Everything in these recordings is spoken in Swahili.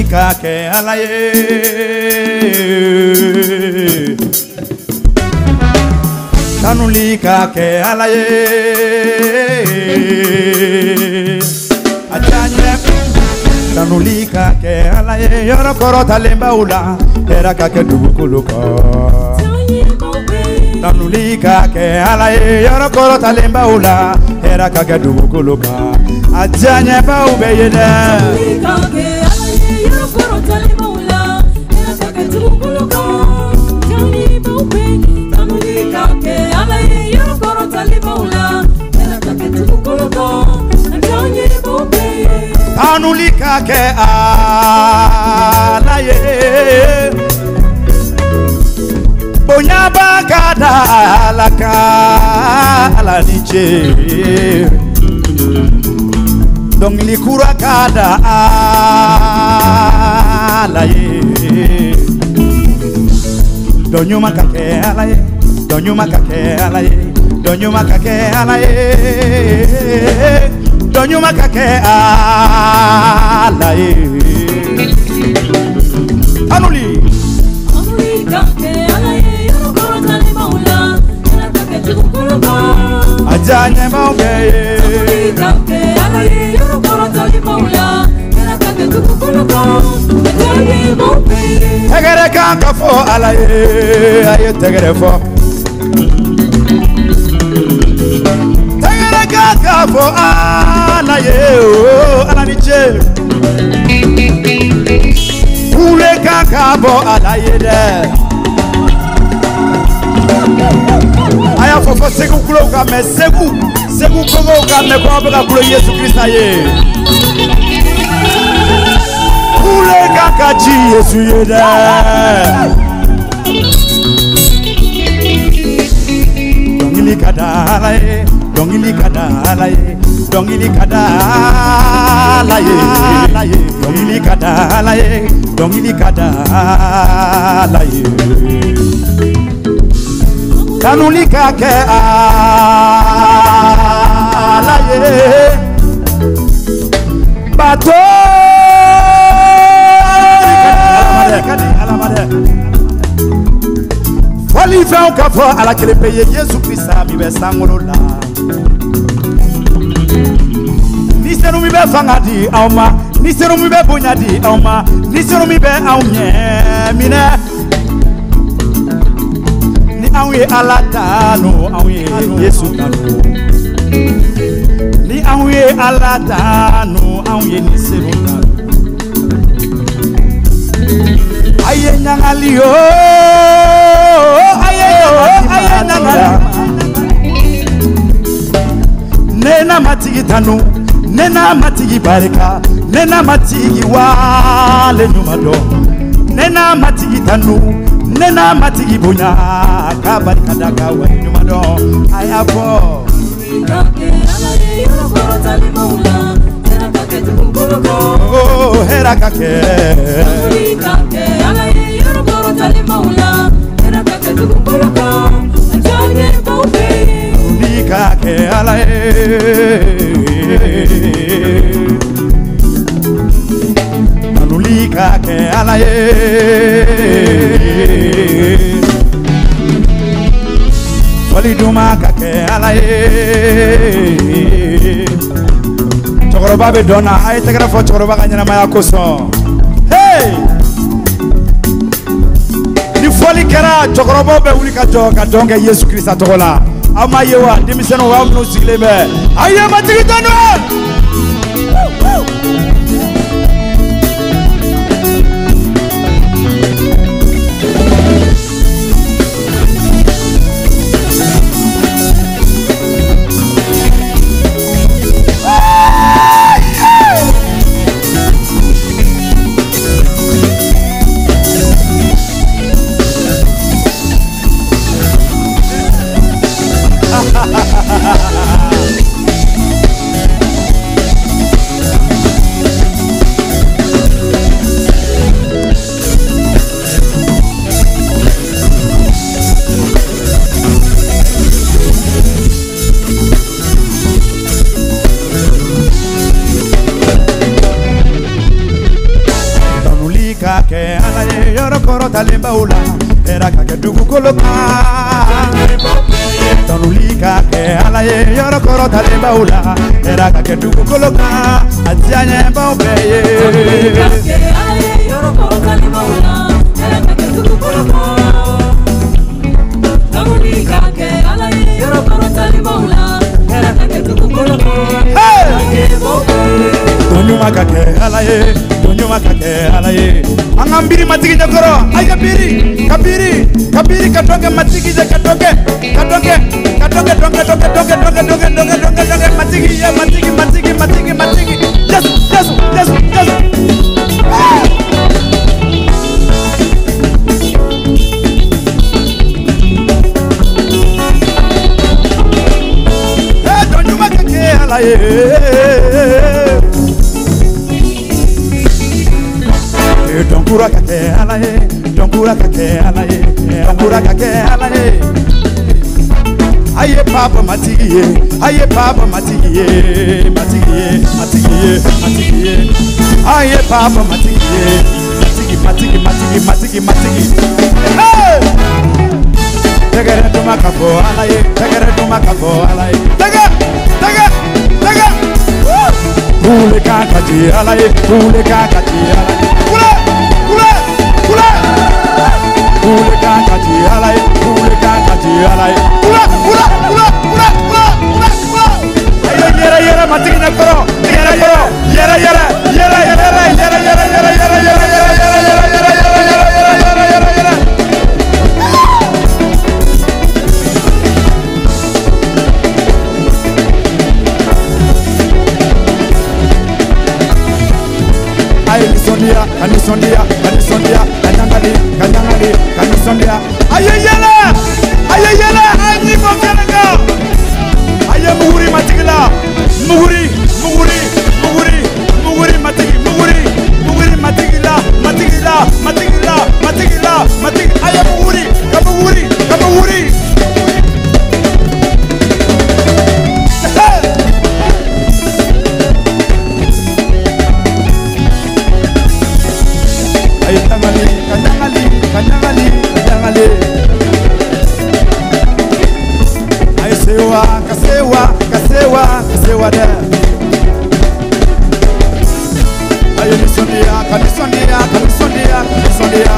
Tanulika ke alaye Tanulika ke alaye Ajanye Tanulika ke alaye Yoro koro talemba ula Era kake dubukuluka Tanulika ke alaye Yoro koro talemba ula Era kake dubukuluka Ajanye ba ubeyede Tanulika ke alaye Yoro koro talemba ula Era kake dubukuluka Jani ba ubeyede Tanulika ke alaye Yoro koro talemba ula Era kake dubukuluka Ajanye ba ubeyede Tanulika ke alaye Bonyaba kada alaka alaniche Dongli kura kada alaye Donyuma kake alaye Donyuma kake alaye Donyuma kake alaye Donyuma kake alaye Tanuli kake alaye Yoro koro talemba ula Era kake dubukuluka Ajanye maubeye Tanuli kake alaye Yoro koro talemba ula Era kake dubukuluka Ajanye maubeye Tegere kanka fo alaye Aye tegere fo Tegere kanka fo alaye Alaniche Ule kanka fo alaye de Aya fofo segu kuloka me segu kogoka me kwa beka kulo Yesu Krista ye Ule kanka ji Yesu ye de Dongili kadala ye Dongili kadala ye Dongili kadala ye Dongili kadala ye Dongili kadala ye Tanulika ke alaye Bato Fali fe on ka fo ala kele peye Yesu Krista mi be sangolo la Ni senu mi be fangadi awma Ni senu mi be bonyadi awma Ni senu mi be awnye mine Awe alatano awe Yesu tano Ni awe alatano awe nisero tano Aye nyangalio Aye nyangalio Nena matigi tano Nena matigi barika Nena matigi wale nyumado Nena matigi tano Nena matigi bunya kabari kadaka wa nyumado ayafo kake alaye Yoro koro talemba ula Era kake dubukuluka oh hera kake alaye Yoro koro talemba ula Era kake dubukuluka Ajanye baube ni kake alaye Tanulika ke alaye Waliduma kake alaye Chokoroba be dona ay tegara fo chokoroba kanyana maya koso hey ni foli kera chokoroba be wuli ka jonga Yesu Krista tokola ama yewa demiseno wa no siglebe aye matigitano koro talimba ula era kake dugu koloka Tonulika ke alaye yoro koro talimba ula era kake dugu koloka Atianye baubeye Tonulika ke alaye yoro koro talimba ula era kake dugu koloka Tonulika ke alaye yoro koro talimba ula era kake dugu koloka Donyuma kake alaye Angambiri matigi jakoro ay kabiri katonge matigi jakatoke katonge matigi yes Donyuma kake alaye Donkura kake alaye Aye papa matigiye Aye papa matigiye Aye papa matigiye Matigi Hey Tegere tumakako alaye Tega Kule kakati alaye Kule kakati alaye Kule kakati alaye Yera matigi na koro Yera Kanisondia, kanisondia. Ayayela, anyibokeleka. Aye muhuri matigila, muhuri matigi, muhuri matigila. Aye muhuri, kamuhuri. Kanyangale Ay kasewa da Ay kanisondia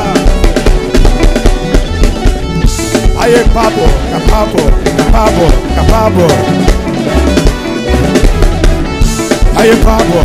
Ay papo Ay papo